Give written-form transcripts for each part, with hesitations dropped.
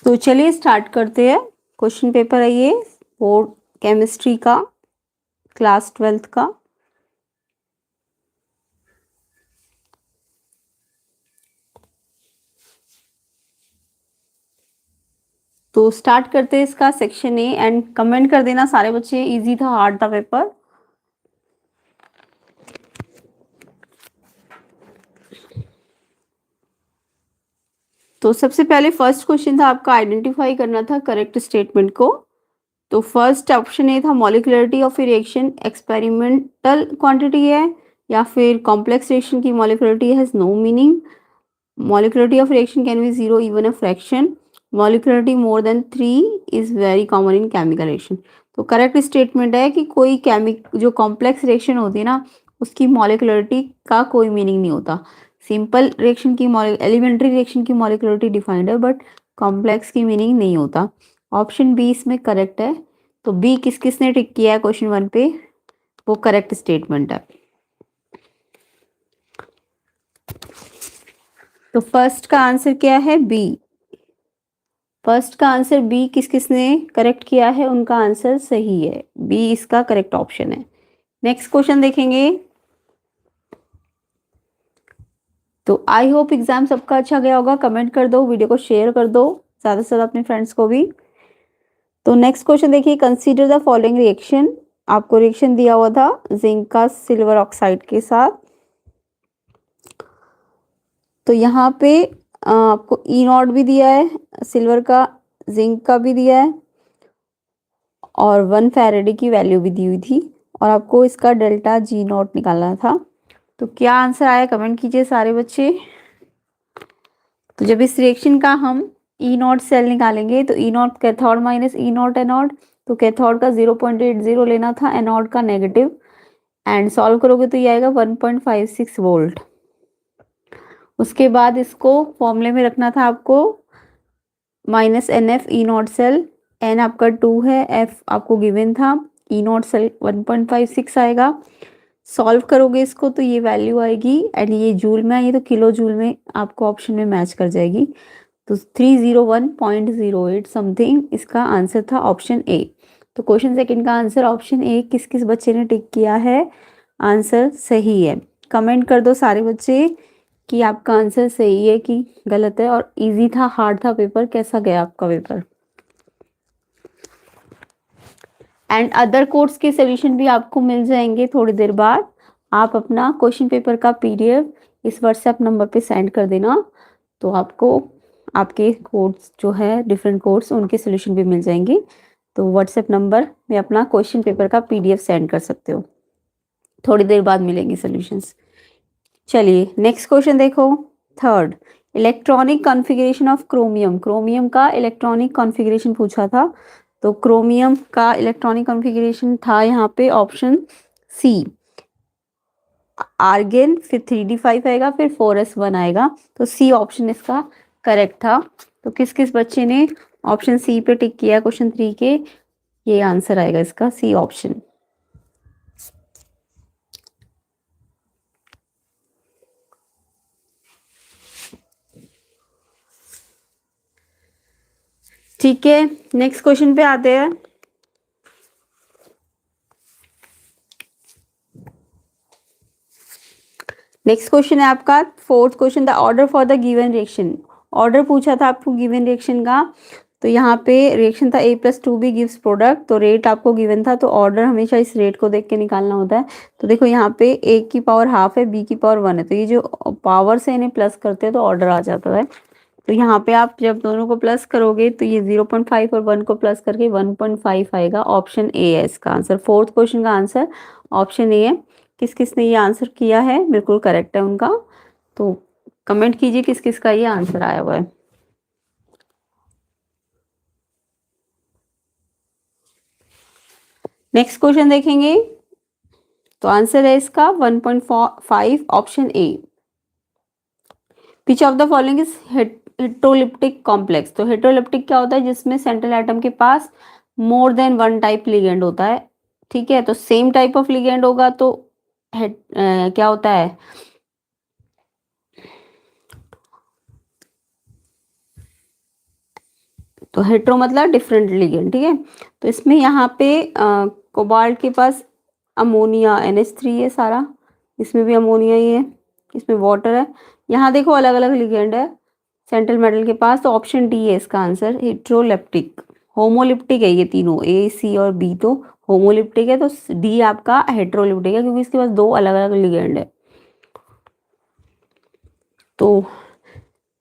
तो चलिए स्टार्ट करते हैं। क्वेश्चन पेपर है ये बोर्ड केमिस्ट्री का, क्लास 12th का। तो स्टार्ट करते हैं इसका सेक्शन ए एंड कमेंट कर देना सारे बच्चे, इजी था हार्ड था पेपर। तो सबसे पहले फर्स्ट क्वेश्चन था आपका, आइडेंटिफाई करना था करेक्ट स्टेटमेंट को। तो फर्स्ट ऑप्शन ए था molecularity of reaction experimental quantity है, या फिर कॉम्प्लेक्स रिएक्शन की molecularity has no meaning, molecularity of reaction can be zero even a fraction, molecularity more than 3 is very common in chemical reaction। तो correct statement है कि कोई जो complex reaction होती है ना, उसकी मॉलिक्युलरिटी का कोई मीनिंग नहीं होता। सिंपल रिएक्शन की एलिमेंट्री रिएक्शन की मॉलिक्युलरिटी डिफाइंड है, बट कॉम्प्लेक्स की मीनिंग नहीं होता। ऑप्शन बी इसमें करेक्ट है। तो बी किस किसने टिक किया है क्वेश्चन 1 पे, वो करेक्ट स्टेटमेंट है। तो फर्स्ट का आंसर क्या है, बी। फर्स्ट का आंसर बी किस किसने करेक्ट किया है, उनका आंसर सही है, बी इसका करेक्ट ऑप्शन है। नेक्स्ट क्वेश्चन देखेंगे। तो आई होप एग्जाम सबका अच्छा गया होगा। कमेंट कर दो, वीडियो को शेयर कर दो ज्यादा से ज्यादा अपने फ्रेंड्स को भी। तो नेक्स्ट क्वेश्चन देखिए, कंसीडर द फॉलोइंग रिएक्शन। आपको रिएक्शन दिया हुआ था जिंक का सिल्वर ऑक्साइड के साथ। तो यहाँ पे आपको ई नॉट भी दिया है सिल्वर का, जिंक का भी दिया है, और 1 फैरेडे की वैल्यू भी दी हुई थी, और आपको इसका डेल्टा जी नॉट निकालना था। तो क्या आंसर आया कमेंट कीजिए सारे बच्चे। तो जब इस रिएक्शन का हम ई नॉट सेल निकालेंगे, तो E naught cathode minus E naught anode, तो कैथोड का 0.80 लेना था, एनोड का नेगेटिव, एंड सॉल्व करोगे तो ये आएगा 1.56 वोल्ट। उसके बाद इसको फॉर्मूले में रखना था आपको, minus n F E naught cell, n आपका 2 है, एफ आपको गिवन था, ई नॉट सेल 1.56 आएगा। सॉल्व करोगे इसको तो ये वैल्यू आएगी, एंड ये जूल में आई तो किलो जूल में आपको ऑप्शन में मैच कर जाएगी। तो 301.08 समथिंग इसका आंसर था, ऑप्शन ए। तो क्वेश्चन सेकंड का आंसर ऑप्शन ए किस किस बच्चे ने टिक किया है, आंसर सही है। कमेंट कर दो सारे बच्चे कि आपका आंसर सही है कि गलत है, और इजी था हार्ड था पेपर, कैसा गया आपका पेपर। एंड अदर कोर्स के सोल्यूशन भी आपको मिल जाएंगे थोड़ी देर बाद। आप अपना क्वेश्चन पेपर का पीडीएफ इस व्हाट्सएप नंबर पे सेंड कर देना, तो आपको आपके कोर्स जो है डिफरेंट कोर्स उनके सोल्यूशन भी मिल जाएंगे। तो व्हाट्सएप नंबर में अपना क्वेश्चन पेपर का पीडीएफ सेंड कर सकते हो, थोड़ी देर बाद मिलेंगे सोल्यूशंस। चलिए नेक्स्ट क्वेश्चन देखो, third, electronic configuration of chromium. Chromium का इलेक्ट्रॉनिक कॉन्फ़िगरेशन पूछा था। तो क्रोमियम का इलेक्ट्रॉनिक कॉन्फ़िगरेशन था यहाँ पे ऑप्शन सी, आर्गेन, फिर 3d5 आएगा, फिर 4s1 आएगा। तो सी ऑप्शन इसका करेक्ट था। तो किस किस बच्चे ने ऑप्शन सी पे टिक किया क्वेश्चन 3 के, ये आंसर आएगा इसका, सी ऑप्शन। ठीक है, नेक्स्ट क्वेश्चन पे आते हैं। नेक्स्ट क्वेश्चन है आपका fourth question, the order for the given reaction. Order पूछा था आपको गिवन रिएक्शन का। तो यहाँ पे रिएक्शन था A+2B गिव्स प्रोडक्ट, तो रेट आपको गिवन था, तो ऑर्डर हमेशा इस रेट को देख के निकालना होता है। तो देखो यहाँ पे A की पावर हाफ है, B की पावर 1 है, तो ये जो पावर से इन्हें प्लस करते हैं तो ऑर्डर आ जाता है। तो यहाँ पे आप जब दोनों को प्लस करोगे तो ये 0.5 और 1 को प्लस करके 1.5 आएगा, ऑप्शन ए है इसका आंसर। फोर्थ क्वेश्चन का आंसर ऑप्शन ए है। किस किस ने ये आंसर किया है, बिल्कुल करेक्ट है उनका। तो कमेंट कीजिए किस किस का ये आंसर आया हुआ है। नेक्स्ट क्वेश्चन देखेंगे। तो आंसर है इसका 1.5 option A. Which of the following is heteroleptic complex. तो हेटेरोलिप्टिक क्या होता है, जिसमें सेंट्रल एटम के पास more than one type ligand होता है। ठीक है, तो सेम टाइप ऑफ लिगेंड होगा तो क्या होता है, तो हेट्रो मतलब डिफरेंट लिगेंड, ठीक है। तो इसमें यहाँ पे कोबाल्ट के पास अमोनिया NH3 है सारा, इसमें भी अमोनिया ही है, इसमें वाटर है। यहाँ देखो अलग अलग लिगेंड है सेंट्रल मेटल के पास, तो ऑप्शन डी है इसका आंसर, हेट्रोलिप्टिक। होमोलिप्टिक है ये तीनों, ए सी और बी तो होमोलिप्टिक है, तो डी आपका हेट्रोलिप्टिक है क्योंकि इसके पास दो अलग अलग लिगेंड है। तो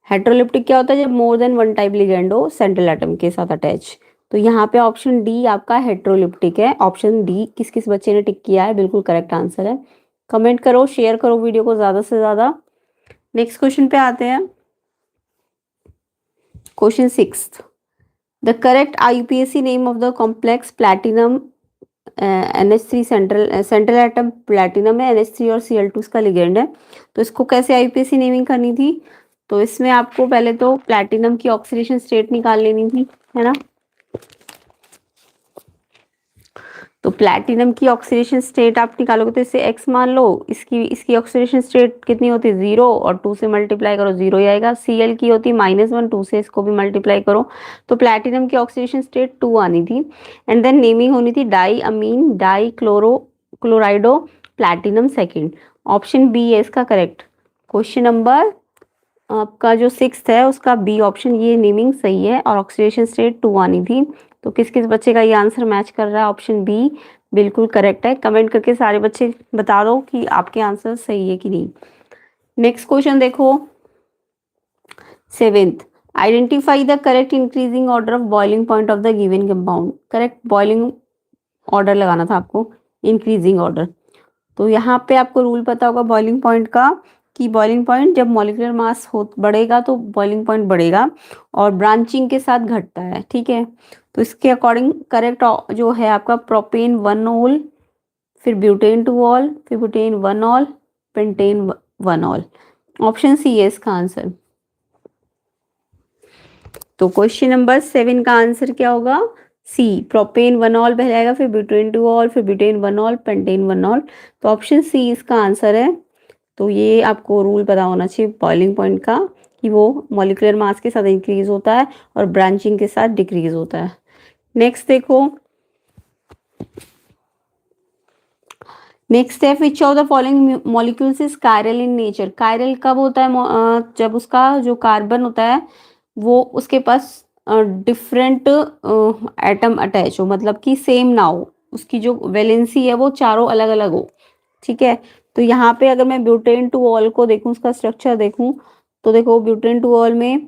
हेट्रोलिप्टिक क्या होता है, जब मोर देन वन टाइप लिगेंड हो सेंट्रल एटम के साथ अटैच। तो यहाँ पे ऑप्शन डी आपका हेट्रोलिप्टिक है। ऑप्शन डी किस किस बच्चे ने टिक किया है, बिल्कुल करेक्ट आंसर है। कमेंट करो, शेयर करो वीडियो को ज्यादा से ज्यादा। नेक्स्ट क्वेश्चन पे आते हैं। Question 6, the correct IUPAC name of the complex platinum NH3 central atom platinum है, NH3 और Cl2 इसका लिगेंड है। तो इसको कैसे IUPAC नेमिंग करनी थी, तो इसमें आपको पहले तो प्लैटिनम की ऑक्सीडेशन स्टेट निकाल लेनी थी, है ना। तो प्लैटिनम की ऑक्सीडेशन स्टेट आप निकालोगे तो इसे x मान लो, इसकी इसकी ऑक्सीडेशन स्टेट कितनी होती है 0, और 2 से मल्टीप्लाई करो 0 ही आएगा। Cl की होती -1, 2 से इसको भी मल्टीप्लाई करो, तो प्लैटिनम की ऑक्सीडेशन स्टेट 2 आनी थी। एंड देन नेमिंग होनी थी डाई अमीन die क्लोराइडो platinum second. Option B है इसका करेक्ट। क्वेश्चन नंबर आपका जो 6 है उसका बी ऑप्शन, ये नेमिंग सही है और ऑक्सीडेशन स्टेट 2 आनी थी। तो किस किस बच्चे का ये आंसर मैच कर रहा है, ऑप्शन बी बिल्कुल करेक्ट है। कमेंट करके सारे बच्चे बता दो कि आपके आंसर सही है कि नहीं। नेक्स्ट क्वेश्चन देखो 7th, identify the correct increasing order of boiling point of the given compound. Correct boiling order लगाना था आपको, इंक्रीजिंग ऑर्डर। तो यहाँ पे आपको रूल पता होगा बॉइलिंग पॉइंट का, कि बॉइलिंग पॉइंट जब मॉलिक्यूलर मास हो बढ़ेगा तो बॉइलिंग पॉइंट बढ़ेगा और ब्रांचिंग के साथ घटता है, ठीक है। तो इसके अकॉर्डिंग करेक्ट जो है आपका प्रोपेन 1 ऑल, फिर ब्यूटेन 2 ऑल, फिर butan 1 ol, pentan 1 ol. Option C है इसका आंसर। तो क्वेश्चन नंबर 7 का आंसर क्या होगा, सी प्रोपेन 1 ऑल पहले आएगा, फिर ब्यूटेन 2 ऑल, फिर ब्यूटेन 1 ऑल, पेंटेन 1 ऑल। तो ऑप्शन सी इसका आंसर है। तो ये आपको रूल पता होना चाहिए बॉइलिंग पॉइंट का, कि वो मॉलिक्यूलर मास के साथ इंक्रीज होता है और ब्रांचिंग के साथ डिक्रीज होता है। नेक्स्ट देखो, नेक्स्ट है विच of the following molecules is chiral in nature. Chiral कब होता है, जब उसका जो कार्बन होता है वो उसके पास डिफरेंट एटम अटैच हो, मतलब कि सेम ना हो, उसकी जो वैलेंसी है वो चारों अलग अलग हो, ठीक है। तो यहाँ पे अगर मैं ब्यूटेन 2 ऑल को देखूं, उसका स्ट्रक्चर देखूं, तो देखो ब्यूटेन 2 ऑल में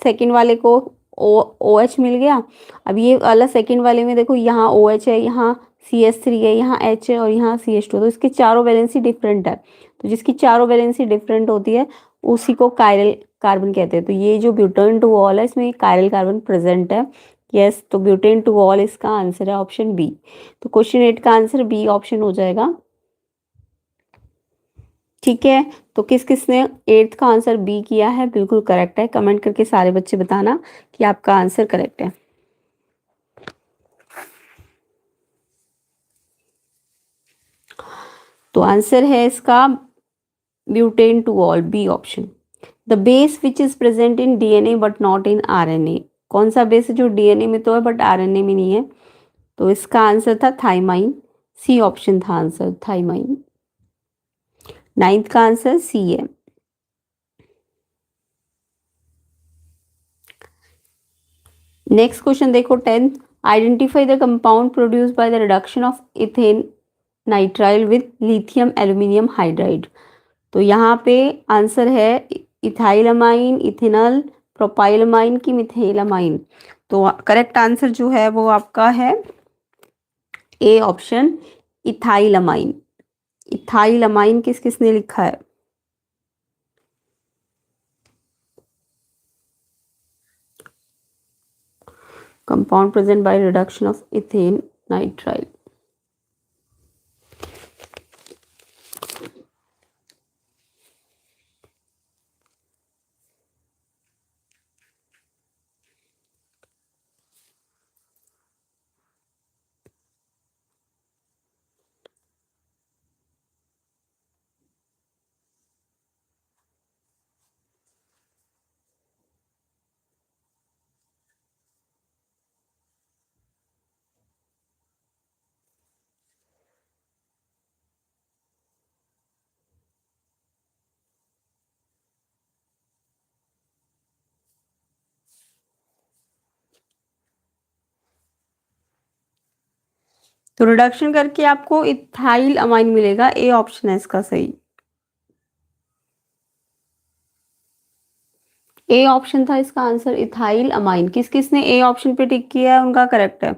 सेकेंड वाले को OH मिल गया। अब ये वाला सेकेंड वाले में देखो, यहाँ OH है, यहाँ CH3 है, यहाँ H है और यहाँ CH2, तो इसकी चारों वैलेंसी डिफरेंट है। तो जिसकी चारों वैलेंसी डिफरेंट होती है उसी को कायरल कार्बन कहते हैं। तो ये जो ब्यूटेन 2 ऑल है इसमें कायरल कार्बन प्रेजेंट है। यस, तो ब्यूटेन 2 ऑल इसका आंसर है, ऑप्शन बी। तो क्वेश्चन 8 का आंसर बी ऑप्शन हो जाएगा, ठीक है। तो किस किस ने 8th का आंसर बी किया है, बिल्कुल करेक्ट है। कमेंट करके सारे बच्चे बताना कि आपका आंसर करेक्ट है। तो आंसर है इसका butan 2 ol, B option. The base which is present in DNA but not in RNA। कौन सा बेस है जो DNA में तो है बट RNA में नहीं है, तो इसका आंसर था थाइमाइन, सी ऑप्शन था आंसर, थाइमाइन। 9th का आंसर सी है। नेक्स्ट क्वेश्चन देखो 10th, identify the compound produce by the reduction of ethane nitrile with lithium aluminium hydride. तो यहाँ पे आंसर है इथाइलमाइन, इथेनॉल, प्रोपाइलमाइन की मिथेलामाइन। तो करेक्ट आंसर जो है वो आपका है ए ऑप्शन, इथाइलमाइन। इथाइलमाइन किस किसने लिखा है, compound present by reduction of ethane nitrile. तो रिडक्शन करके आपको इथाइल अमाइन मिलेगा, ए ऑप्शन है इसका सही। ए ऑप्शन था इसका आंसर, इथाइल अमाइन। किस किसने ए ऑप्शन पे टिक किया है उनका करेक्ट है।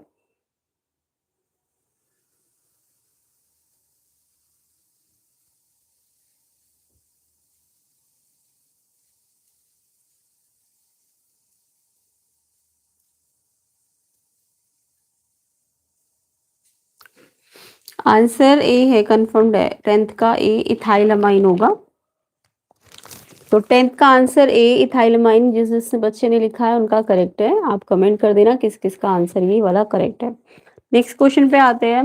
आंसर ए है, कंफर्म्ड है, 10th का ए इथाइल अमाइन होगा। तो 10th का आंसर ए इथाइल अमाइन जिस जिस बच्चे ने लिखा है उनका करेक्ट है। आप कमेंट कर देना किस किस का आंसर ये वाला करेक्ट है। नेक्स्ट क्वेश्चन पे आते हैं।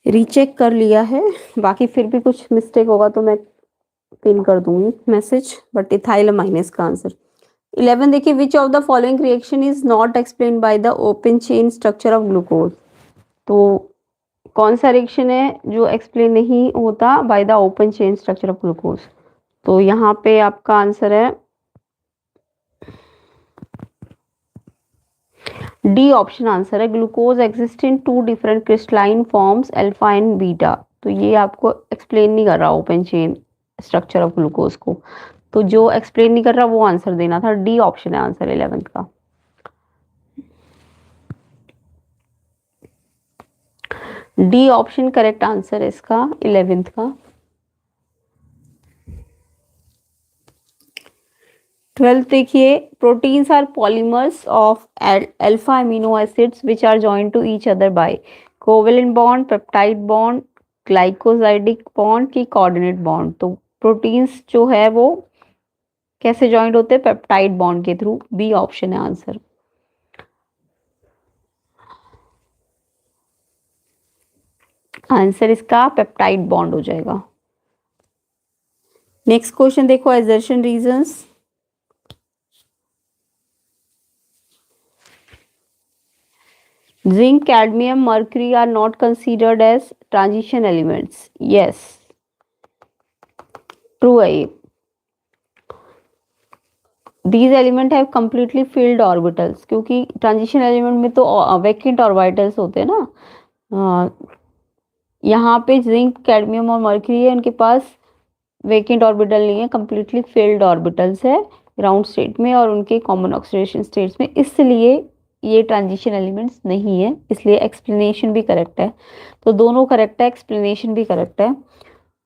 रीचेक कर लिया है, बाकी फिर भी कुछ मिस्टेक होगा तो मैं पिन कर दूंगी मैसेज, बट इथाइल अमाइन है इसका आंसर। 11 देखिए, विच of the following reaction is not explain by the open chain structure of glucose. तो कौन सा रिएक्शन है जो एक्सप्लेन नहीं होता by the open chain structure of glucose. तो यहाँ पे आपका आंसर है डी ऑप्शन आंसर है, glucose exist in 2 different crystalline forms alpha and beta. तो ये आपको एक्सप्लेन नहीं कर रहा open chain structure of glucose को, तो जो एक्सप्लेन नहीं कर रहा वो आंसर देना था। डी ऑप्शन है आंसर 11th का। डी ऑप्शन करेक्ट आंसर है इसका 11th का। 12th देखिए, proteins are polymers of alpha amino acids which are joined to each other by covalent bond, peptide bond, glycosidic bond की coordinate bond. तो proteins जो है वो कैसे जॉइंट होते हैं, पेप्टाइड बॉन्ड के थ्रू। बी ऑप्शन है आंसर। आंसर इसका पेप्टाइड बॉन्ड हो जाएगा। नेक्स्ट क्वेश्चन देखो, assertion reasons. Zinc, cadmium, mercury are not considered as transition elements. Yes, true है ये। These element have completely filled orbitals, क्योंकि ट्रांजिशन एलिमेंट में तो वैकेंट ऑर्बिटल्स होते हैं ना। यहाँ पे जिंक, कैडमियम और मर्क्यूरी है, उनके पास वैकेंट ऑर्बिटल नहीं है, कंप्लीटली फिल्ड ऑर्बिटल्स है ग्राउंड स्टेट में और उनके कॉमन ऑक्सीडेशन स्टेट्स में, इसलिए ये ट्रांजिशन एलिमेंट्स नहीं है। इसलिए एक्सप्लेनेशन भी करेक्ट है। तो दोनों करेक्ट है, एक्सप्लेनेशन भी करेक्ट है।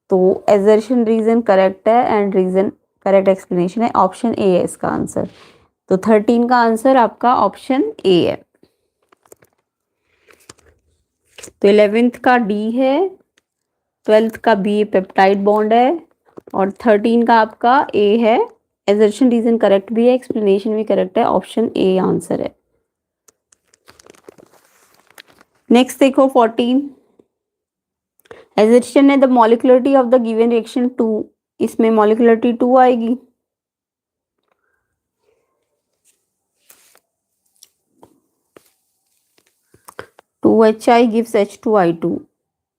तो एजर्शन रीजन करेक्ट है एंड रीजन करेक्ट एक्सप्लेनेशन है। ऑप्शन ए है इसका आंसर। तो 13 का आंसर आपका ऑप्शन ए है। तो 11th का डी है, 12th का बी पेप्टाइड बॉन्ड है और 13 का आपका ए है। एजर्शन रीजन करेक्ट भी है, एक्सप्लेनेशन भी करेक्ट है। ऑप्शन ए आंसर है। नेक्स्ट देखो 14, एजर्शन है the molecularity of the given reaction 2। इसमें मॉलिक्युलरिटी 2 आएगी। HI gives H2I2।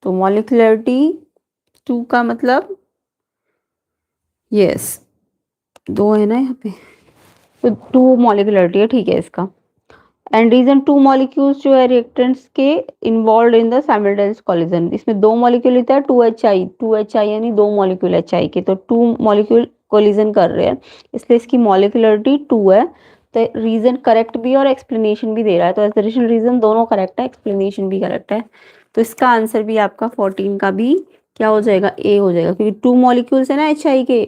तो मॉलिक्युलरिटी 2 का मतलब यस 2 है ना यहाँ पे, तो 2 मॉलिक्युलरिटी है, ठीक है इसका। एंड रीजन 2 मॉलिक्यूल्स जो है रिएक्टेंट्स के involve in the simultaneous collision. इसमें 2 मॉलिक्यूल होता है, 2HI यानी 2 मॉलिक्यूल HI के, तो 2 मॉलिक्यूल कोलिजन कर रहे हैं, इसलिए इसकी मॉलिक्युलरिटी 2 है। तो रीजन करेक्ट भी और एक्सप्लेनेशन भी दे रहा है, तो एजर्शन रीजन दोनों करेक्ट है, एक्सप्लेनेशन भी करेक्ट है। तो इसका आंसर भी आपका 14 का भी क्या हो जाएगा, ए हो जाएगा, क्योंकि 2 मॉलिक्यूल्स है ना HI के,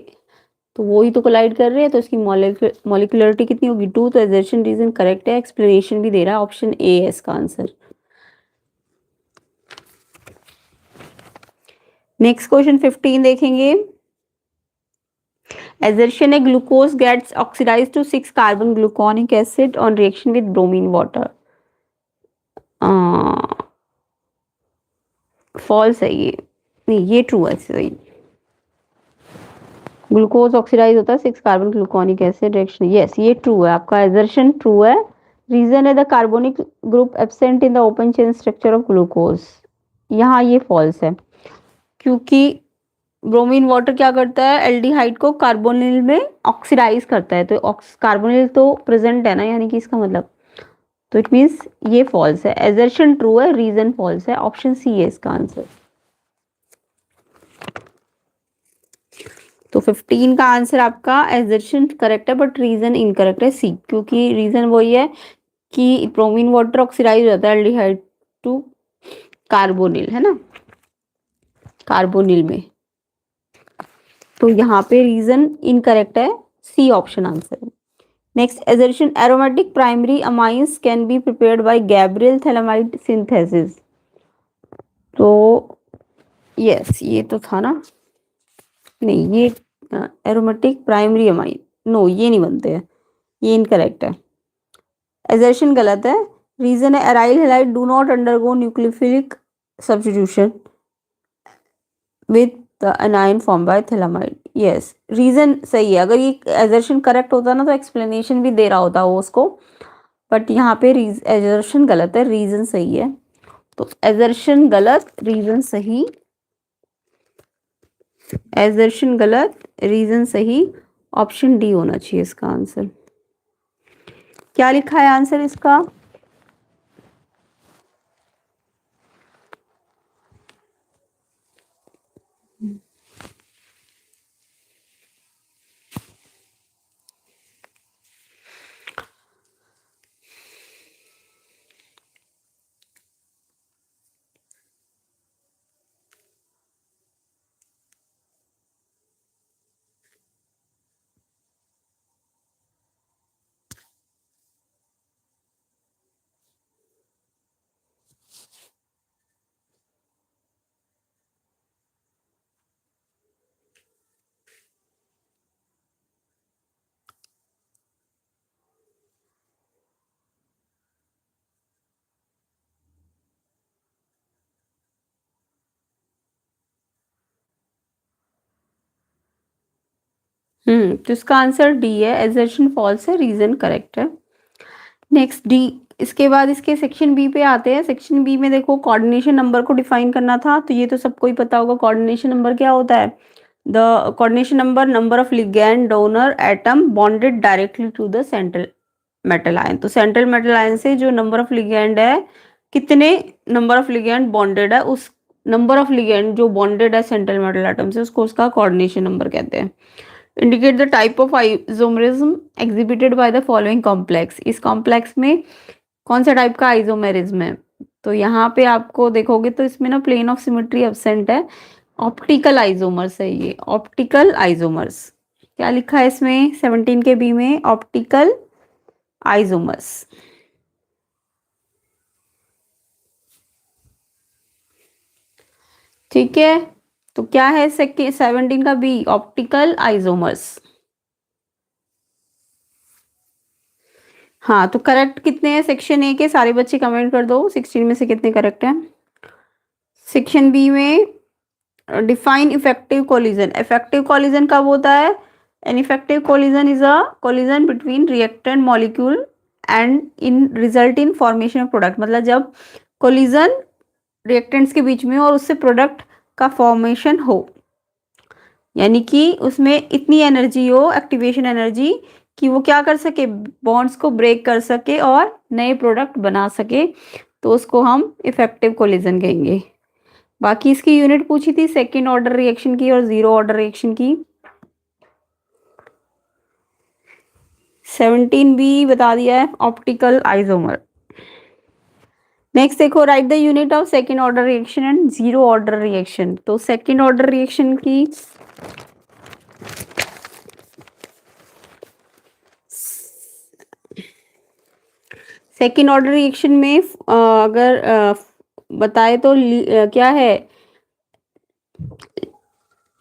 तो वो ही तो कोलाइड कर रहे हैं, तो इसकी मॉलिक्युलरिटी कितनी होगी 2। तो एजर्शन रीजन करेक्ट है, एक्सप्लेनेशन भी दे रहा है। ऑप्शन ए है इसका आंसर। नेक्स्ट क्वेश्चन 15 देखेंगे। एजर्शन है glucose gets oxidise to 6 carbon gluconic acid on reaction with bromine water. False है ये, नहीं ये ट्रू है सही। ग्लूकोज ऑक्सीडाइज होता है 6 carbon gluconic acid reaction, yes ये ट्रू है, आपका एजर्शन ट्रू है। रीजन है the carbonic group absent in the open chain structure of glucose. यहाँ ये फॉल्स है, क्योंकि ब्रोमीन वाटर क्या करता है, एल्डिहाइड को कार्बोनिल में ऑक्सीडाइज करता है, तो कार्बोनिल तो प्रेजेंट है ना, यानी कि इसका मतलब, तो इट मीन्स ये फॉल्स है, एजर्शन ट्रू है, रीजन फॉल्स है, ऑप्शन सी है इसका आंसर। तो 15 का आंसर आपका एजर्शन करेक्ट है बट रीजन इनकरेक्ट है, सी, क्योंकि रीजन वही है कि ब्रोमीन वाटर ऑक्सीडाइज हो जाता है एल्डिहाइड टू कार्बोनिल, है ना, कार्बोनिल में। तो यहाँ पे रीजन इनकरेक्ट है, सी ऑप्शन आंसर है। Next, assertion aromatic primary amines can be prepared by Gabriel phthalimide synthesis. तो यस, ये तो था ना, नहीं ये एरोमेटिक प्राइमरी अमाइन, नो ये नहीं बनते हैं, ये इनकरेक्ट है, एजर्शन गलत है। रीजन है aryl halide do not undergo nucleophilic substitution with the anion form by phthalimide. Yes, reason सही है, अगर ये एजर्शन करेक्ट होता ना तो एक्सप्लेनेशन भी दे रहा होता वो उसको, बट यहाँ पे एजर्शन गलत है, रीजन सही है। तो एजर्शन गलत, रीजन सही, एजर्शन गलत, रीजन सही, ऑप्शन डी होना चाहिए इसका आंसर। क्या लिखा है आंसर इसका? तो इसका आंसर डी है, एजर्शन फॉल्स है, रीजन करेक्ट है। नेक्स्ट डी, इसके बाद इसके सेक्शन बी पे आते हैं। सेक्शन बी में देखो कोऑर्डिनेशन नंबर को डिफाइन करना था, तो ये तो सबको ही पता होगा कोऑर्डिनेशन नंबर क्या होता है। The coordination number, number of ligand donor atom bonded directly to the central metal ion. तो सेंट्रल मेटल आयन से जो नंबर ऑफ लिगैंड है, कितने नंबर ऑफ लिगैंड बॉन्डेड है, उस नंबर ऑफ लिगैंड जो बॉन्डेड है सेंट्रल मेटल एटम से, उसको उसका कोऑर्डिनेशन नंबर कहते हैं। Indicate the type of isomerism exhibited by the following complex. इस कॉम्प्लेक्स में कौन सा टाइप का आइसोमेरिज्म है? तो यहाँ पे आपको देखोगे तो इसमें ना प्लेन ऑफ सिमेट्री एब्सेंट है, ऑप्टिकल आइसोमर्स है ये, ऑप्टिकल आइसोमर्स। क्या लिखा है इसमें 17 के बी में? Optical isomers. ठीक है, तो क्या है 17 का बी? Optical isomers. हाँ, तो करेक्ट कितने हैं सेक्शन ए के? सारे बच्चे कमेंट कर दो 16 में से कितने करेक्ट हैं। सेक्शन बी में define effective collision. Effective collision कब होता है? An effective collision is a collision between reactant molecule and in result in formation of product. मतलब जब कोलिजन रिएक्टेंट्स के बीच में और उससे प्रोडक्ट का फॉर्मेशन हो, यानी कि उसमें इतनी एनर्जी हो, एक्टिवेशन एनर्जी, कि वो क्या कर सके, बॉन्ड्स को ब्रेक कर सके और नए प्रोडक्ट बना सके, तो उसको हम इफेक्टिव कोलिजन कहेंगे। बाकी इसकी यूनिट पूछी थी सेकेंड ऑर्डर रिएक्शन की और जीरो ऑर्डर रिएक्शन की। 17 भी बता दिया है, ऑप्टिकल आइसोमर। नेक्स्ट देखो, right the unit of second order reaction and zero order reaction. तो सेकेंड ऑर्डर रिएक्शन की सेकेंड ऑर्डर रिएक्शन में अगर बताए तो क्या है,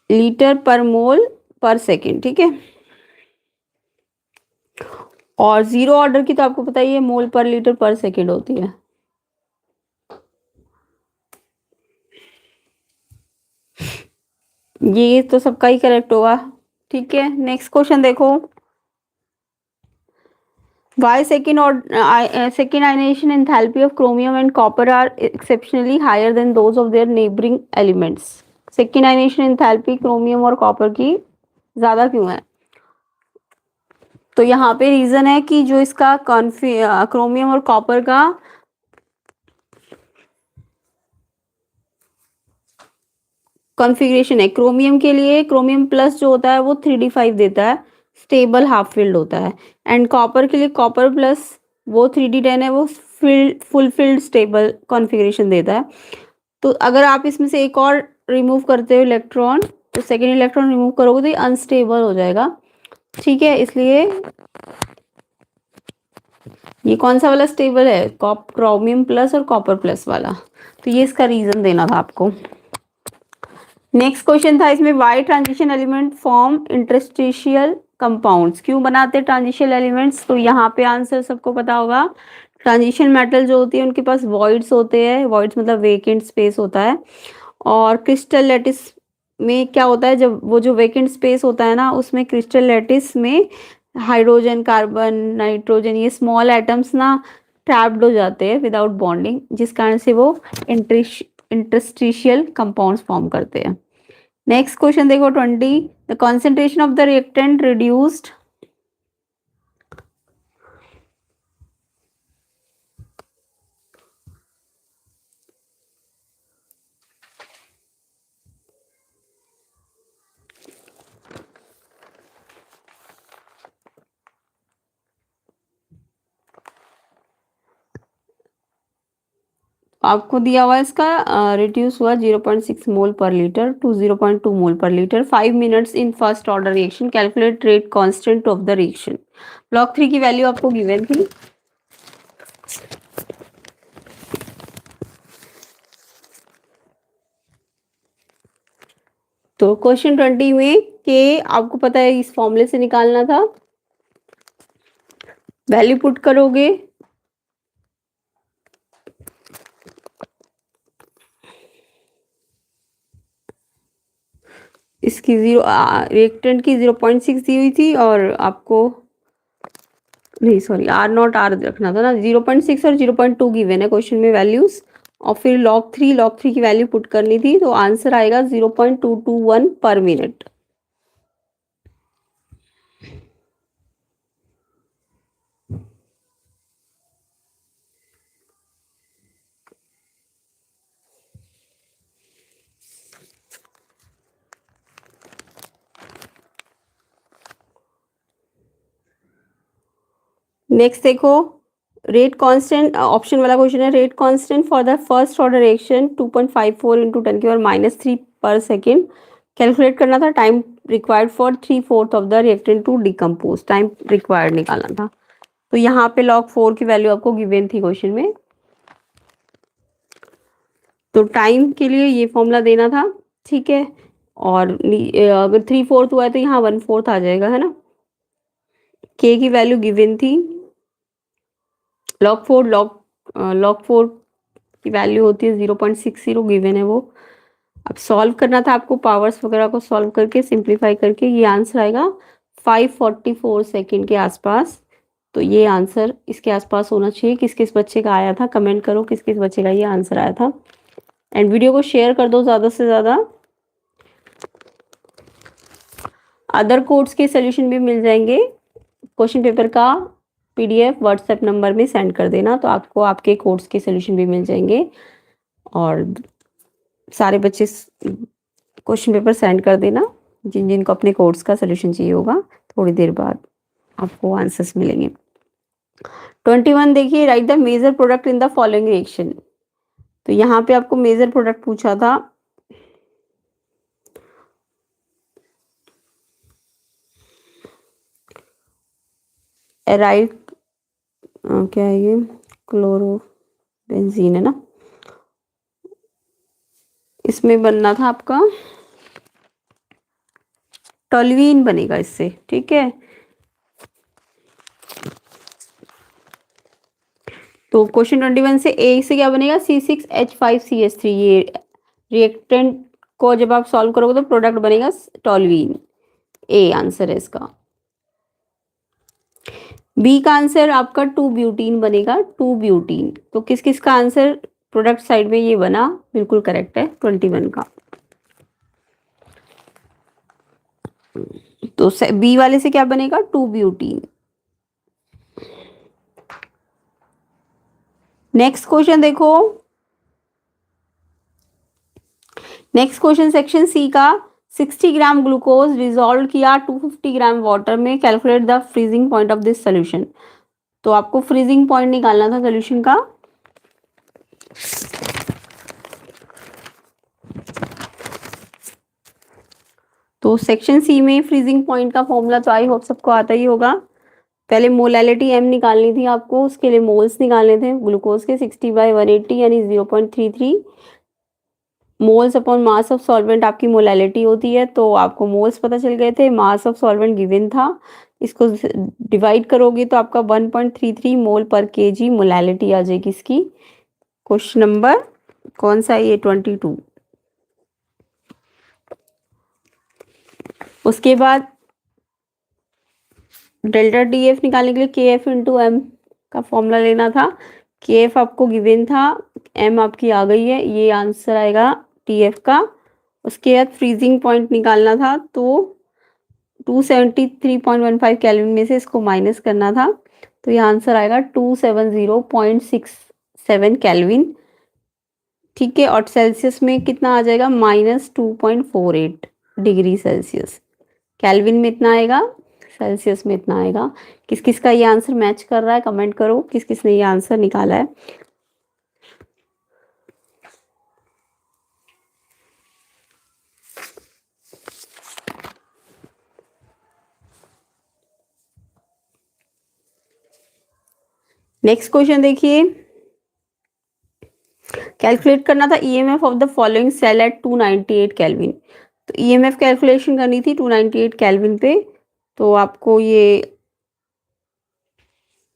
लीटर पर मोल पर सेकेंड, ठीक है। और जीरो ऑर्डर की तो आपको पता ही है, मोल पर लीटर पर सेकेंड होती है। ये तो सबका ही करेक्ट होगा, ठीक है। नेक्स्ट क्वेश्चन देखो, why second ionization enthalpy of chromium and copper are exceptionally higher than those of their neighboring elements। Second ionisation enthalpy chromium और कॉपर की ज्यादा क्यों है? तो यहाँ पे रीजन है कि जो इसका क्रोमियम और कॉपर का कॉन्फ़िगरेशन है, क्रोमियम के लिए क्रोमियम प्लस जो होता है वो 3d5 देता है, स्टेबल हाफ फिल्ड होता है। एंड कॉपर के लिए कॉपर प्लस वो 3d10 है, वो फुल फिल्ड स्टेबल कॉन्फ़िगरेशन देता है। तो अगर आप इसमें से एक और रिमूव करते हो इलेक्ट्रॉन, तो सेकेंड इलेक्ट्रॉन रिमूव करोगे तो ये अनस्टेबल हो जाएगा, ठीक है। इसलिए ये कौन सा वाला स्टेबल है, क्रोमियम प्लस और कॉपर प्लस वाला। तो ये इसका रीजन देना था आपको। नेक्स्ट क्वेश्चन था इसमें, why transition element form interstitial compounds, क्यों बनाते हैं ट्रांजिशन एलिमेंट्स। तो यहाँ पे आंसर सबको पता होगा, ट्रांजिशन मेटल जो होती है उनके पास वॉइड्स होते हैं, वॉइड्स मतलब वेकेंट स्पेस होता है। और क्रिस्टल लैटिस में क्या होता है, जब वो जो वेकेंट स्पेस होता है ना, उसमें क्रिस्टल लैटिस में हाइड्रोजन, कार्बन, नाइट्रोजन, ये स्मॉल एटम्स ना ट्रैप्ड हो जाते हैं विदाउट बॉन्डिंग, जिस कारण से वो इंटरस्टिशियल कंपाउंड्स फॉर्म करते हैं। नेक्स्ट क्वेश्चन देखो 20, the concentration of the reactant reduced आपको दिया हुआ है इसका रिड्यूस हुआ 0.6 मोल पर लीटर टू 0.2 मोल पर litre, 5 minutes in first order reaction, calculate rate constant of the reaction. Block 3 की वैल्यू आपको गिवन थी। तो क्वेश्चन 20 में के आपको पता है इस फॉर्मूले से निकालना था, वैल्यू पुट करोगे, इसकी रिएक्टेंट की 0.6 दी हुई थी, और आपको नहीं सॉरी R0 रखना था ना, 0.6 और 0.2 गिवन है क्वेश्चन में वैल्यूज, और फिर log 3 की वैल्यू पुट करनी थी, तो आंसर आएगा 0.221 पर मिनट। नेक्स्ट देखो, रेट कांस्टेंट, ऑप्शन वाला क्वेश्चन है, rate constant for the first order reaction 2.54 into 10⁻³ per second, calculate करना था time required for 3/4 of the reactant to decompose, time required निकालना था। तो यहाँ पे log 4 की वैल्यू आपको गिवन थी क्वेश्चन में, तो टाइम के लिए ये फॉर्मूला देना था, ठीक है। और अगर 3/4 हुआ है तो यहाँ 1/4 आ जाएगा, है ना। के की वैल्यू गिवन थी, log 4 की वैल्यू होती है 0.60 गिवन है वो। अब सॉल्व करना था आपको, पावर्स वगैरह को सॉल्व करके सिंप्लीफाई करके, ये आंसर आएगा 544 सेकेंड के आसपास। तो ये आंसर इसके आसपास होना चाहिए। किस किस बच्चे का आया था कमेंट करो, किस किस बच्चे का ये आंसर आया था। एंड वीडियो को शेयर कर दो ज़्यादा से ज़्यादा। अदर कोड्स के सोल्यूशन भी मिल जाएंगे, क्वेश्चन पेपर का PDF व्हाट्सएप नंबर में सेंड कर देना, तो आपको आपके कोड्स के सोल्यूशन भी मिल जाएंगे। और सारे बच्चे क्वेश्चन पेपर सेंड कर देना, जिन जिनको अपने कोड्स का सोल्यूशन चाहिए होगा, थोड़ी देर बाद आपको आंसर्स मिलेंगे। 21 देखिए, write the major product in the following reaction. तो यहाँ पे आपको मेजर प्रोडक्ट पूछा था, राइट क्या है ये, क्लोरोबेंजीन है ना, इसमें बनना था आपका टोल्यूइन बनेगा इससे, ठीक है। तो क्वेश्चन 21 से ए से क्या बनेगा, C6H5CH3, ये रिएक्टेंट को जब आप सॉल्व करोगे तो प्रोडक्ट बनेगा टोल्यूइन, ए आंसर है इसका। बी का आंसर आपका 2 ब्यूटीन बनेगा, 2 ब्यूटीन। तो किस किस का आंसर प्रोडक्ट साइड में ये बना, बिल्कुल करेक्ट है 21 का। तो बी वाले से क्या बनेगा, 2 ब्यूटीन। नेक्स्ट क्वेश्चन देखो, नेक्स्ट क्वेश्चन सेक्शन सी का, 60 ग्राम ग्लूकोज डिजोल्व किया 250 ग्राम वाटर में, calculate the freezing point of this solution. तो आपको फ्रीजिंग पॉइंट निकालना था सोल्यूशन का। तो सेक्शन सी में फ्रीजिंग पॉइंट का फॉर्मूला तो आई होप सबको आता ही होगा। पहले मोलैलिटी एम निकालनी थी आपको, उसके लिए मोल्स निकालने थे ग्लूकोज के, 60/180 यानी 0.33 moles upon mass of solvent आपकी मोलैलिटी होती है। तो आपको मोल्स पता चल गए थे, मास ऑफ सॉल्वेंट गिवन था, इसको डिवाइड करोगे तो आपका 1.33 मोल पर केजी मोलैलिटी आ जाएगी इसकी। क्वेश्चन नंबर कौन सा है ये, 22। उसके बाद डेल्टा डी एफ निकालने के लिए के एफ इंटू एम का फॉर्मूला लेना था। के एफ आपको गिवन था, एम आपकी आ गई है, ये आंसर आएगा टी एफ का। उसके बाद फ्रीजिंग पॉइंट निकालना था, तो 273.15 केल्विन में से इसको माइनस करना था, तो ये आंसर आएगा 270.67 केल्विन। ठीक है, और सेल्सियस में कितना आ जाएगा, -2.48 डिग्री सेल्सियस। केल्विन में इतना आएगा, सेल्सियस में इतना आएगा। किस किस का ये आंसर मैच कर रहा है कमेंट करो, किस किस ने ये आंसर निकाला है। नेक्स्ट क्वेश्चन देखिए, कैलकुलेट करना था EMF of the following cell at 298 kelvin. तो ईएमएफ कैलकुलेशन करनी थी 298 केल्विन पे, तो आपको ये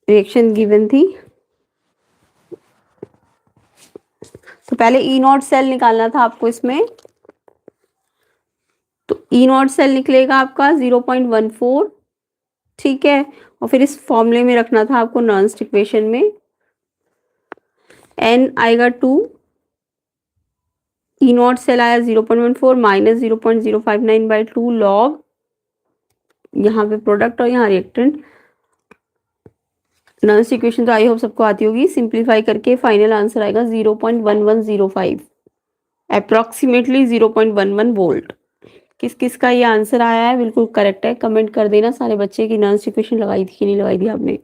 रिएक्शन गिवन थी। तो पहले ई नॉट सेल निकालना था आपको इसमें, तो ई नॉट सेल निकलेगा आपका 0.14। ठीक है, और फिर इस फॉर्मूले में रखना था आपको नॉर्मस्ट इक्वेशन में, एन आएगा 2, ई नॉट सेल आया 0.14 माइनस 0.059/2 लॉग, यहाँ पे प्रोडक्ट और यहाँ रिएक्टेंट। नॉर्मस्ट इक्वेशन तो आई होप सबको आती होगी, सिंप्लीफाई करके फाइनल आंसर आएगा 0.1105, अप्रोक्सीमेटली 0.11 वोल्ट। किस किस का ये आंसर आया है बिल्कुल करेक्ट है, कमेंट कर देना सारे बच्चे की नॉर्मस्ट इक्वेशन लगाई थी कि नहीं लगाई थी आपने।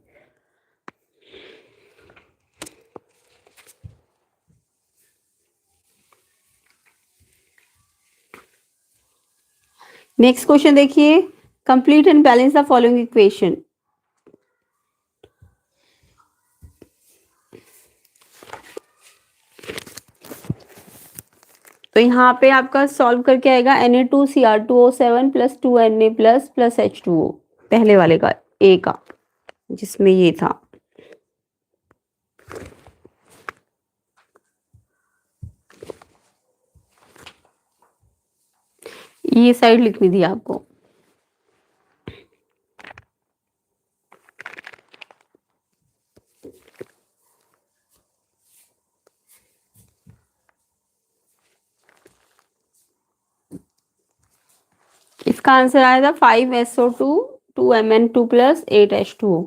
नेक्स्ट क्वेश्चन देखिए, complete and balance the following equation. तो यहाँ पे आपका सॉल्व करके आएगा Na2Cr2O7 + 2Na+ + H2O, पहले वाले का ए का जिसमें ये था। ये साइड लिखनी थी आपको। इसका आंसर आया था 5SO2 2Mn2 + 8H2O।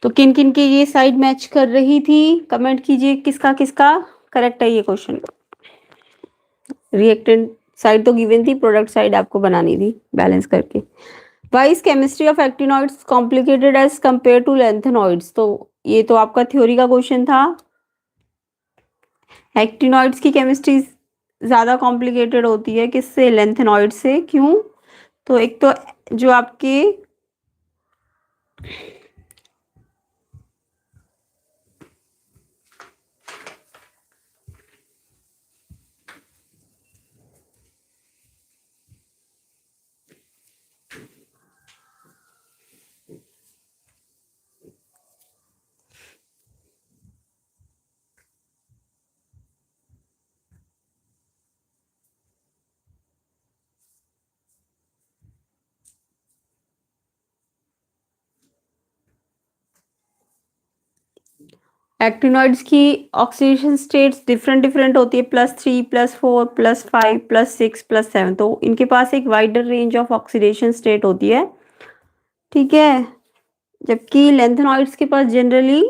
तो किन किन की ये साइड मैच कर रही थी कमेंट कीजिए, किसका किसका करेक्ट है ये क्वेश्चन। रिएक्टेंट साइड तो गिवन थी, प्रोडक्ट साइड आपको बनानी थी बैलेंस करके। Why is chemistry of actinoids complicated as compare to lanthanoids. तो ये तो आपका थ्योरी का क्वेश्चन था, एक्टिनॉइड्स की केमिस्ट्री ज़्यादा कॉम्प्लिकेटेड होती है किससे, लेंथेनॉइड से। क्यों, तो एक तो जो आपके एक्टिनॉइड्स की ऑक्सीडेशन स्टेट्स डिफरेंट डिफरेंट होती है, +3 +4 +5 +6 +7। तो इनके पास एक wider range of oxidation state होती है। ठीक है, जबकि लेंथेनॉइड्स के पास जनरली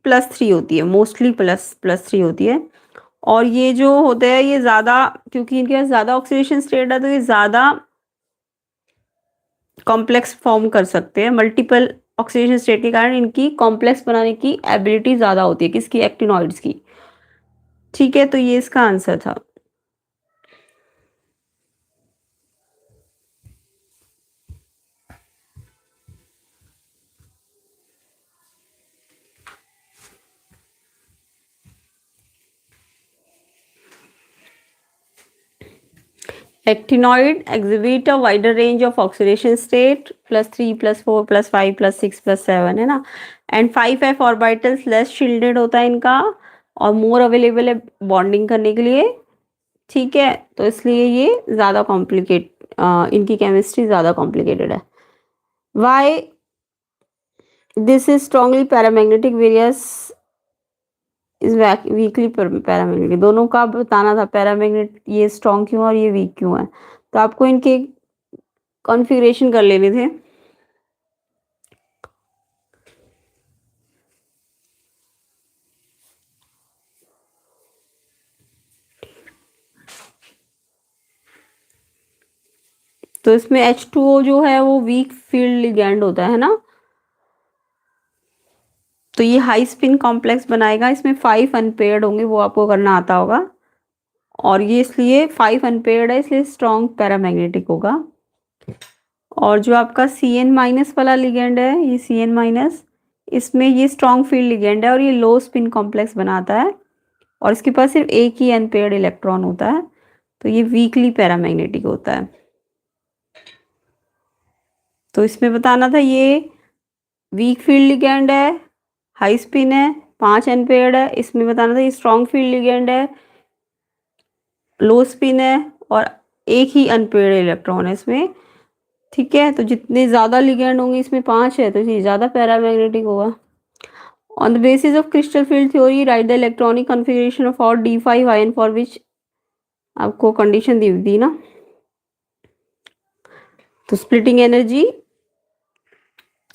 +3 होती है, मोस्टली +3 होती है। और ये जो होते हैं ये ज़्यादा, क्योंकि इनके पास ज़्यादा ऑक्सीडेशन स्टेट है तो ये ज़्यादा कॉम्प्लेक्स फॉर्म कर सकते हैं। मल्टीपल ऑक्सीडेशन स्टेट के कारण इनकी कॉम्प्लेक्स बनाने की एबिलिटी ज़्यादा होती है, किसकी? एक्टिनॉइड्स की। ठीक है, तो ये इसका आंसर था। Actinoid exhibit a wider range of oxidation state, +3, +4, +5, +6, +7 है ना। एंड 5f ऑर्बिटल्स लेस शिल्डेड होता है इनका और मोर अवेलेबल है बॉन्डिंग करने के लिए। ठीक है, तो इसलिए ये ज़्यादा कॉम्प्लिकेट, इनकी केमिस्ट्री ज़्यादा कॉम्प्लिकेटेड है। Why this is strongly paramagnetic, various is weekly paramagnetic. दोनों का बताना था, पैरामैग्नेट ये स्ट्रॉन्ग क्यों और ये वीक क्यों है। तो आपको इनके कॉन्फ़िगरेशन कर लेने थे। तो इसमें H2O जो है वो वीक फील्ड लिगैंड होता है ना, तो ये हाई स्पिन कॉम्प्लेक्स बनाएगा। इसमें 5 अनपेयर्ड होंगे, वो आपको करना आता होगा। और ये इसलिए 5 अनपेयर्ड है, इसलिए स्ट्रॉन्ग पैरामैग्नेटिक होगा। और जो आपका CN- वाला लिगेंड है, ये CN-, इसमें ये स्ट्रॉन्ग फील्ड लिगेंड है और ये लो स्पिन कॉम्प्लेक्स बनाता है और इसके पास सिर्फ एक ही अनपेयर्ड इलेक्ट्रॉन होता है, तो ये वीकली पैरामैग्नेटिक होता है। तो इसमें बताना था ये वीक फील्ड लिगेंड है, हाई स्पिन है, 5 अनपेयर्ड है। इसमें बताना था ये स्ट्रॉन्ग फील्ड लिगेंड है, लो स्पिन है और एक ही अनपेयर्ड इलेक्ट्रॉन है इसमें। ठीक है, तो जितने ज़्यादा लिगेंड होंगे, इसमें 5 है तो ये ज़्यादा पैरामैग्नेटिक होगा। On the basis of crystal field theory right the electronic configuration of all D5 ion for which, आपको कंडीशन दी ना। तो स्प्लिटिंग एनर्जी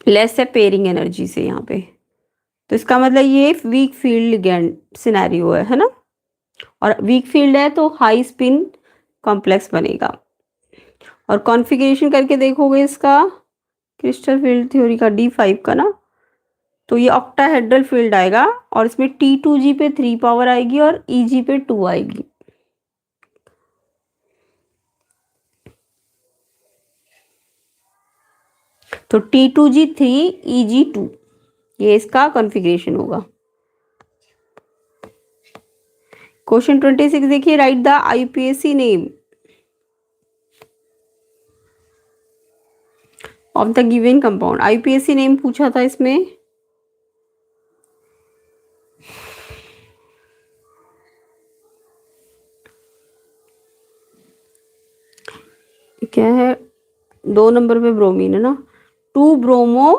लेस है पेयरिंग एनर्जी से यहाँ पे, तो इसका मतलब ये वीक फील्ड लिगेंड सिनेरियो है ना। और वीक फील्ड है तो हाई स्पिन कॉम्प्लेक्स बनेगा। और कॉन्फ़िगरेशन करके देखोगे इसका क्रिस्टल फील्ड थ्योरी का D5 का ना, तो ये ऑक्टाहेड्रल फील्ड आएगा और इसमें T2G पे 3 पावर आएगी और EG पे 2 आएगी। तो T2G 3, EG 2, ये इसका कॉन्फ़िगरेशन होगा। क्वेश्चन 26 देखिए, write the IUPAC name of the given compound. IUPAC name पूछा था इसमें, क्या है? 2 नंबर पे ब्रोमीन है ना, 2 bromo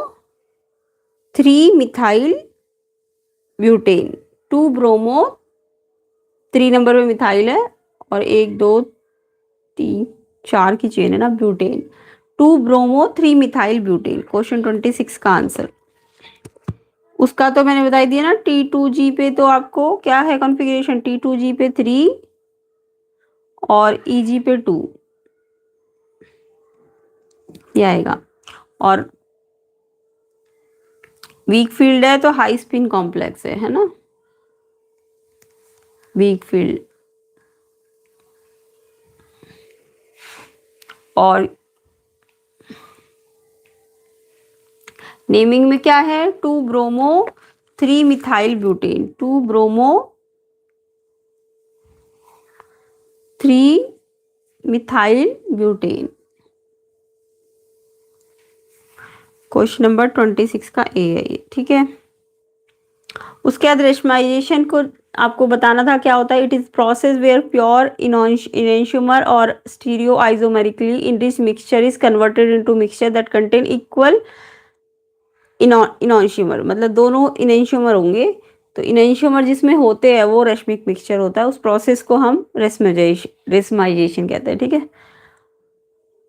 3 methyl butane. 2 bromo 3 number पे मिथाइल है और 1 2 3 4 की चेन है ना butane. 2 bromo 3 methyl butane, question 26 का आंसर। उसका तो मैंने बता दिया ना, T2G पे तो आपको क्या है कॉन्फ़िगरेशन, T2G पे 3 और EG पे 2 ये आएगा। और वीक फील्ड है तो हाई स्पिन कॉम्प्लेक्स है ना, वीक फील्ड। और नेमिंग में क्या है, 2 bromo 3 methyl butane, 2 bromo 3 methyl butane. Question number 26 का ए है ये। ठीक है, उसके बाद रेशमाइजेशन को आपको बताना था क्या होता है। It is process where pure enantiomer और stereoisomerically enriched mixture is converted into mixture that contain equal enantiomer, मतलब दोनों इनोन्शियमर होंगे। तो इनोन्शियमर जिसमें होते हैं वो रेशमिक मिक्सचर होता है, उस प्रोसेस को हम रेशमाइजेशन कहते हैं। ठीक है,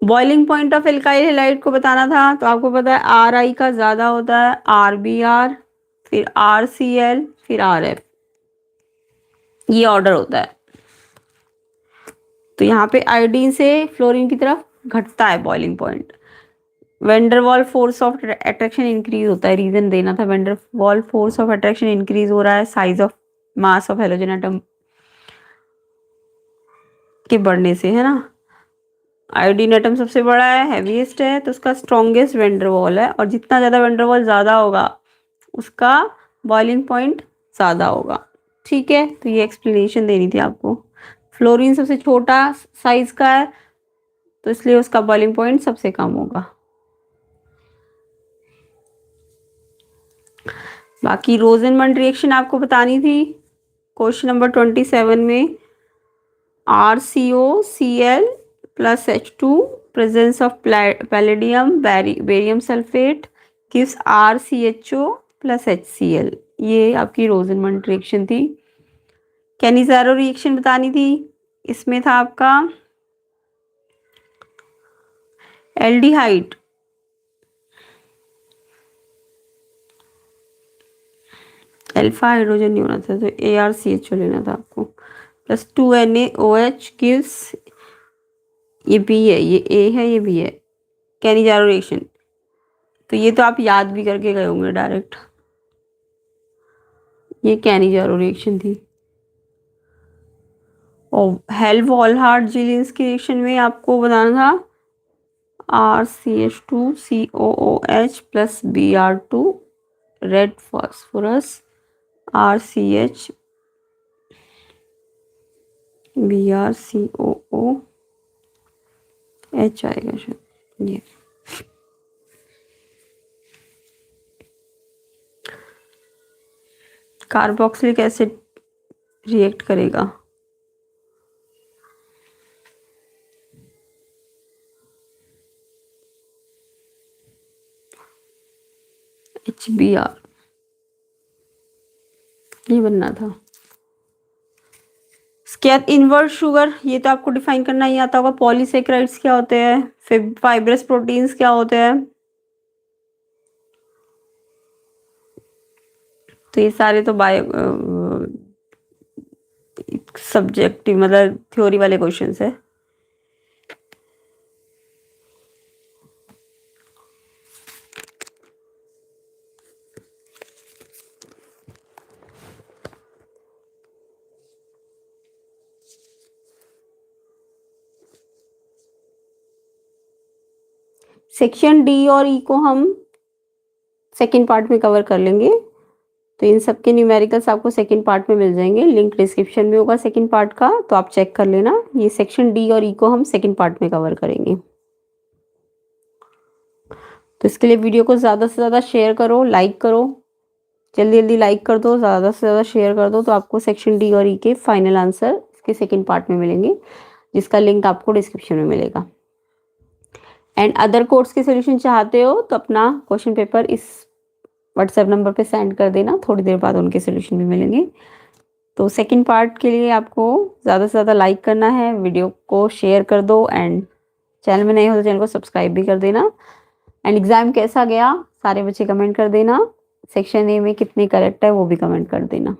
boiling point of alkyl halide को बताना था, तो आपको पता है RI का ज़्यादा होता है, RBr फिर RCl, फिर RF, ये ऑर्डर होता है। तो यहाँ पे आयोडीन से फ्लोरीन की तरफ घटता है boiling point. Van der Waals force of attraction increase होता है, रीजन देना था। Van der Waals force of attraction increase हो रहा है size of mass of halogen atom के बढ़ने से, है ना। आयोडीन एटम सबसे बड़ा है, हैवीएस्ट है, तो उसका स्ट्रॉन्गेस्ट वेंडरवॉल है, और जितना ज़्यादा वेंडरवॉल ज़्यादा होगा उसका बॉइलिंग पॉइंट ज़्यादा होगा। ठीक है, तो ये एक्सप्लेनेशन देनी थी आपको। फ्लोरीन सबसे छोटा साइज का है, तो इसलिए उसका बॉइलिंग पॉइंट सबसे कम होगा। बाकी रोजेनमंड रिएक्शन आपको बतानी थी क्वेश्चन नंबर 27 में। RCOCl plus H2 presence of palladium barium sulfate gives RCHO plus HCl। ये आपकी रोजेनमंड रिएक्शन थी। कैनिज़ारो रिएक्शन बतानी थी, इसमें था आपका एल्डिहाइड अल्फा हाइड्रोजन नहीं होना था, तो ARCHO लेना था आपको, प्लस 2NaOH गिव्स, ये B है, ये A है, ये B है। कैनिज़ारो रिएक्शन, तो ये तो आप याद भी करके गए होंगे डायरेक्ट। ये कैनिज़ारो रिएक्शन थी। और हेल्व-वॉलहार्ट जिलियंस की रिएक्शन में आपको बताना था RCH2COOH plus Br2 red phosphorus RCH BrCOOH आएगा शायद ये। कार्बोक्सिलिक एसिड रिएक्ट करेगा HBr, ये बनना था। इसके बाद इनवर्ट शुगर, ये तो आपको डिफाइन करना ही आता होगा। पॉलीसेक्राइड्स क्या होते हैं, फाइब्रस प्रोटीन्स क्या होते हैं, तो ये सारे तो बायो सब्जेक्टिव मतलब थ्योरी वाले क्वेश्चंस है। सेक्शन डी और ई को हम सेकेंड पार्ट में कवर कर लेंगे, तो इन सब के न्यूमेरिकल्स आपको सेकेंड पार्ट में मिल जाएंगे। लिंक डिस्क्रिप्शन में होगा सेकेंड पार्ट का, तो आप चेक कर लेना। ये सेक्शन डी और ई को हम सेकेंड पार्ट में कवर करेंगे। तो इसके लिए वीडियो को ज़्यादा से ज़्यादा शेयर करो, लाइक करो, जल्दी जल्दी लाइक कर दो, ज़्यादा से ज़्यादा शेयर कर दो, तो आपको सेक्शन डी और ई के फाइनल आंसर इसके सेकेंड पार्ट में मिलेंगे, जिसका लिंक आपको डिस्क्रिप्शन में मिलेगा। एंड अदर कोर्स के सोल्यूशन चाहते हो तो अपना क्वेश्चन पेपर इस व्हाट्सएप नंबर पे सेंड कर देना, थोड़ी देर बाद उनके सोल्यूशन भी मिलेंगे। तो सेकंड पार्ट के लिए आपको ज़्यादा से ज़्यादा लाइक करना है, वीडियो को शेयर कर दो, एंड चैनल में नए हो तो चैनल को सब्सक्राइब भी कर देना। एंड एग्ज़ाम कैसा गया सारे बच्चे कमेंट कर देना। सेक्शन ए में कितने करेक्ट है वो भी कमेंट कर देना।